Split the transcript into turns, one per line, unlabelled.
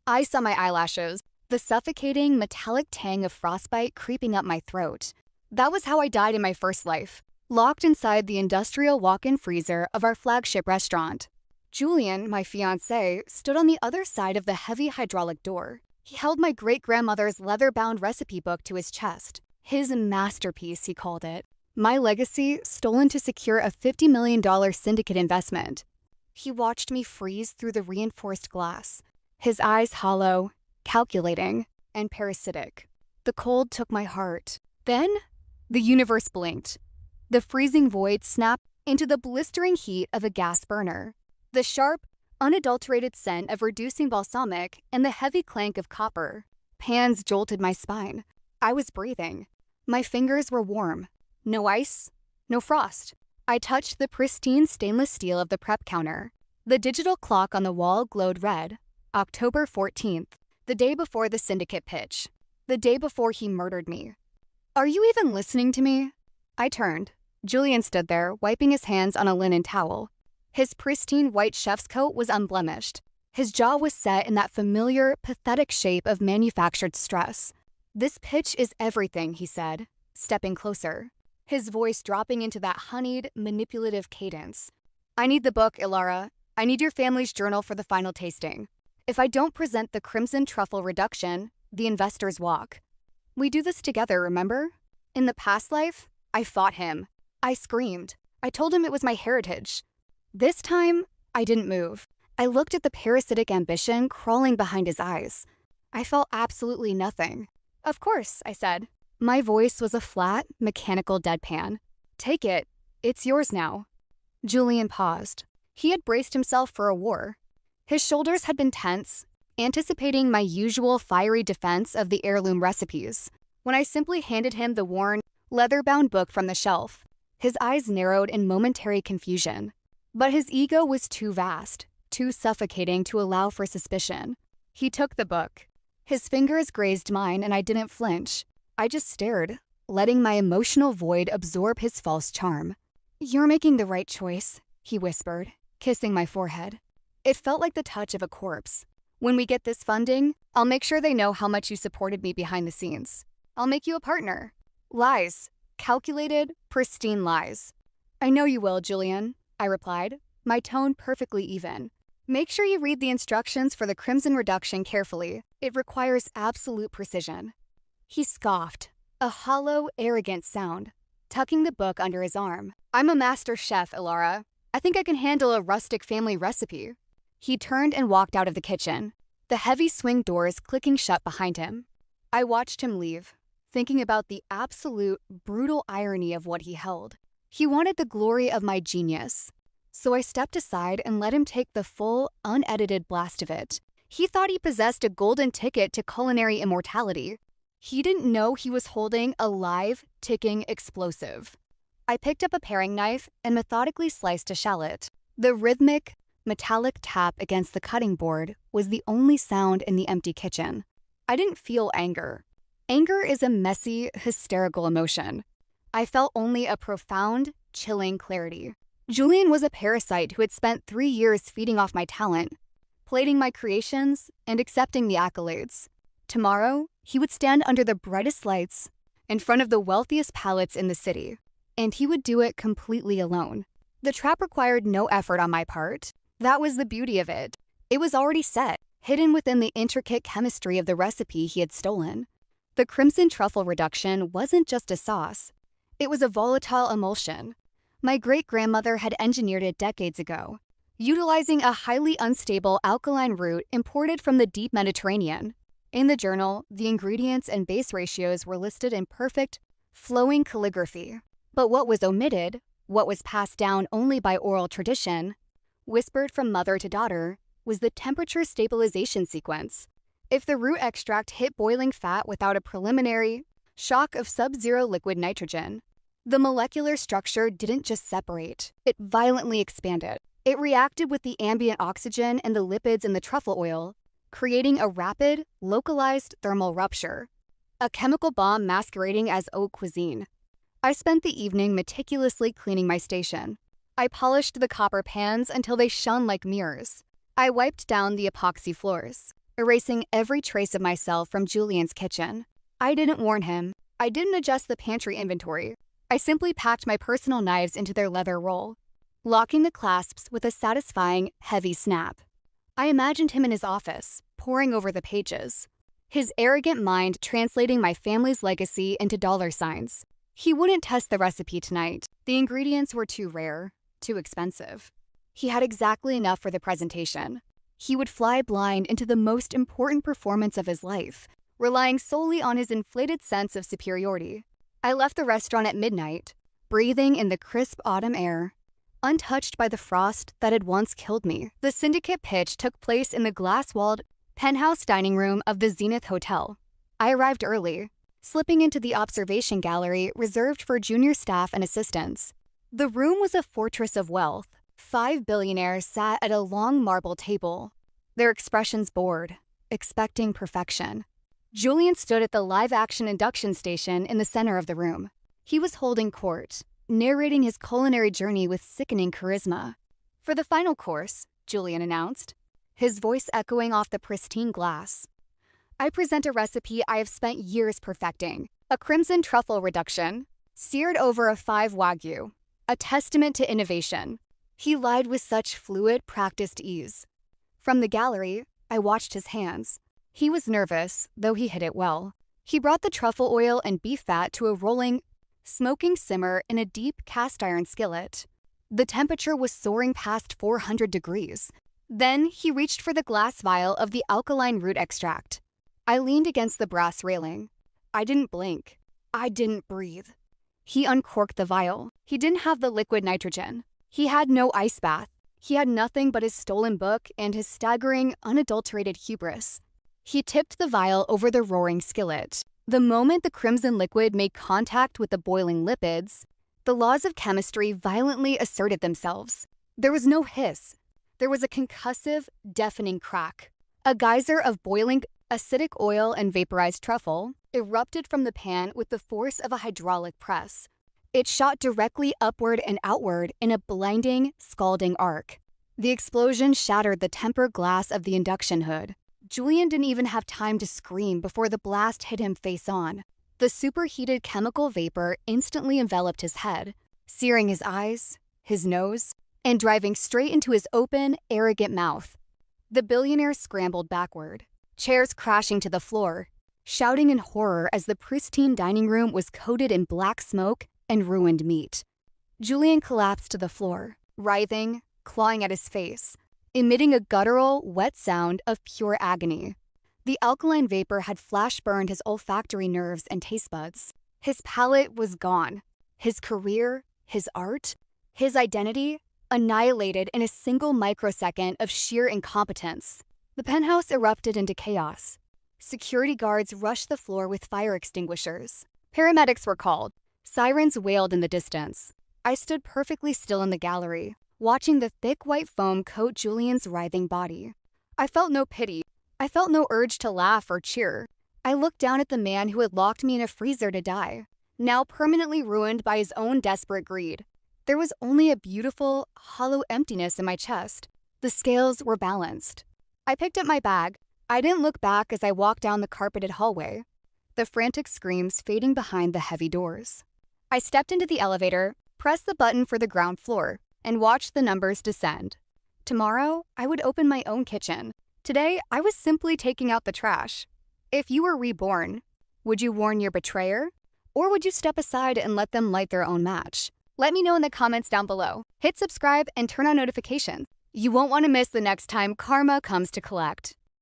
I saw my eyelashes, the suffocating, metallic tang of frostbite creeping up my throat. That was how I died in my first life, locked inside the industrial walk-in freezer of our flagship restaurant. Julian, my fiancé, stood on the other side of the heavy hydraulic door. He held my great-grandmother's leather-bound recipe book to his chest. His masterpiece, he called it. My legacy, stolen to secure a $50 million syndicate investment. He watched me freeze through the reinforced glass, his eyes hollow, calculating, and parasitic. The cold took my heart. Then, the universe blinked. The freezing void snapped into the blistering heat of a gas burner. The sharp, unadulterated scent of reducing balsamic and the heavy clank of copper. Pans jolted my spine. I was breathing. My fingers were warm. No ice, no frost. I touched the pristine stainless steel of the prep counter. The digital clock on the wall glowed red. October 14th, the day before the syndicate pitch. The day before he murdered me. Are you even listening to me? I turned. Julian stood there, wiping his hands on a linen towel. His pristine white chef's coat was unblemished. His jaw was set in that familiar, pathetic shape of manufactured stress. This pitch is everything, he said, stepping closer, his voice dropping into that honeyed, manipulative cadence. I need the book, Ilara. I need your family's journal for the final tasting. If I don't present the crimson truffle reduction, the investors walk. We do this together, remember? In the past life, I fought him. I screamed. I told him it was my heritage. This time, I didn't move. I looked at the parasitic ambition crawling behind his eyes. I felt absolutely nothing. Of course, I said. My voice was a flat, mechanical deadpan. Take it. It's yours now. Julian paused. He had braced himself for a war. His shoulders had been tense, anticipating my usual fiery defense of the heirloom recipes. When I simply handed him the worn, leather-bound book from the shelf, his eyes narrowed in momentary confusion. But his ego was too vast, too suffocating to allow for suspicion. He took the book. His fingers grazed mine and I didn't flinch. I just stared, letting my emotional void absorb his false charm. You're making the right choice, he whispered, kissing my forehead. It felt like the touch of a corpse. When we get this funding, I'll make sure they know how much you supported me behind the scenes. I'll make you a partner. Lies. Calculated, pristine lies. I know you will, Julian, I replied, my tone perfectly even. Make sure you read the instructions for the crimson reduction carefully. It requires absolute precision. He scoffed, a hollow, arrogant sound, tucking the book under his arm. I'm a master chef, Ilara. I think I can handle a rustic family recipe. He turned and walked out of the kitchen, the heavy swing doors clicking shut behind him. I watched him leave, thinking about the absolute, brutal irony of what he held. He wanted the glory of my genius. So I stepped aside and let him take the full, unedited blast of it. He thought he possessed a golden ticket to culinary immortality. He didn't know he was holding a live, ticking explosive. I picked up a paring knife and methodically sliced a shallot. The rhythmic, metallic tap against the cutting board was the only sound in the empty kitchen. I didn't feel anger. Anger is a messy, hysterical emotion. I felt only a profound, chilling clarity. Julian was a parasite who had spent 3 years feeding off my talent, plating my creations, and accepting the accolades. Tomorrow, he would stand under the brightest lights in front of the wealthiest palates in the city, and he would do it completely alone. The trap required no effort on my part. That was the beauty of it. It was already set, hidden within the intricate chemistry of the recipe he had stolen. The crimson truffle reduction wasn't just a sauce. It was a volatile emulsion. My great-grandmother had engineered it decades ago, utilizing a highly unstable alkaline root imported from the deep Mediterranean. In the journal, the ingredients and base ratios were listed in perfect, flowing calligraphy. But what was omitted, what was passed down only by oral tradition, whispered from mother to daughter, was the temperature stabilization sequence. If the root extract hit boiling fat without a preliminary shock of sub-zero liquid nitrogen, the molecular structure didn't just separate, it violently expanded. It reacted with the ambient oxygen and the lipids in the truffle oil, creating a rapid, localized thermal rupture, a chemical bomb masquerading as haute cuisine. I spent the evening meticulously cleaning my station. I polished the copper pans until they shone like mirrors. I wiped down the epoxy floors. erasing every trace of myself from Julian's kitchen. I didn't warn him. I didn't adjust the pantry inventory. I simply packed my personal knives into their leather roll, locking the clasps with a satisfying, heavy snap. I imagined him in his office, poring over the pages, his arrogant mind translating my family's legacy into dollar signs. He wouldn't test the recipe tonight. The ingredients were too rare, too expensive. He had exactly enough for the presentation. He would fly blind into the most important performance of his life, relying solely on his inflated sense of superiority. I left the restaurant at midnight, breathing in the crisp autumn air, untouched by the frost that had once killed me. The syndicate pitch took place in the glass-walled penthouse dining room of the Zenith Hotel. I arrived early, slipping into the observation gallery reserved for junior staff and assistants. The room was a fortress of wealth. 5 billionaires sat at a long marble table, their expressions bored, expecting perfection. Julian stood at the live-action induction station in the center of the room. He was holding court, narrating his culinary journey with sickening charisma. "For the final course," Julian announced, his voice echoing off the pristine glass, "I present a recipe I have spent years perfecting, a crimson truffle reduction, seared over a 5 Wagyu, a testament to innovation." He lied with such fluid, practiced ease. From the gallery, I watched his hands. He was nervous, though he hid it well. He brought the truffle oil and beef fat to a rolling, smoking simmer in a deep cast-iron skillet. The temperature was soaring past 400 degrees. Then he reached for the glass vial of the alkaline root extract. I leaned against the brass railing. I didn't blink. I didn't breathe. He uncorked the vial. He didn't have the liquid nitrogen. He had no ice bath. He had nothing but his stolen book and his staggering, unadulterated hubris. He tipped the vial over the roaring skillet. The moment the crimson liquid made contact with the boiling lipids, the laws of chemistry violently asserted themselves. There was no hiss. There was a concussive, deafening crack. A geyser of boiling, acidic oil and vaporized truffle erupted from the pan with the force of a hydraulic press. It shot directly upward and outward in a blinding, scalding arc. The explosion shattered the tempered glass of the induction hood. Julian didn't even have time to scream before the blast hit him face on. The superheated chemical vapor instantly enveloped his head, searing his eyes, his nose, and driving straight into his open, arrogant mouth. The billionaire scrambled backward, chairs crashing to the floor, shouting in horror as the pristine dining room was coated in black smoke and ruined meat. Julian collapsed to the floor, writhing, clawing at his face, emitting a guttural, wet sound of pure agony. The alkaline vapor had flash-burned his olfactory nerves and taste buds. His palate was gone. His career, his art, his identity, annihilated in a single microsecond of sheer incompetence. The penthouse erupted into chaos. Security guards rushed the floor with fire extinguishers. Paramedics were called. Sirens wailed in the distance. I stood perfectly still in the gallery, watching the thick white foam coat Julian's writhing body. I felt no pity. I felt no urge to laugh or cheer. I looked down at the man who had locked me in a freezer to die, now permanently ruined by his own desperate greed. There was only a beautiful, hollow emptiness in my chest. The scales were balanced. I picked up my bag. I didn't look back as I walked down the carpeted hallway, the frantic screams fading behind the heavy doors. I stepped into the elevator, pressed the button for the ground floor, and watched the numbers descend. Tomorrow, I would open my own kitchen. Today, I was simply taking out the trash. If you were reborn, would you warn your betrayer? Or would you step aside and let them light their own match? Let me know in the comments down below. Hit subscribe and turn on notifications. You won't want to miss the next time karma comes to collect.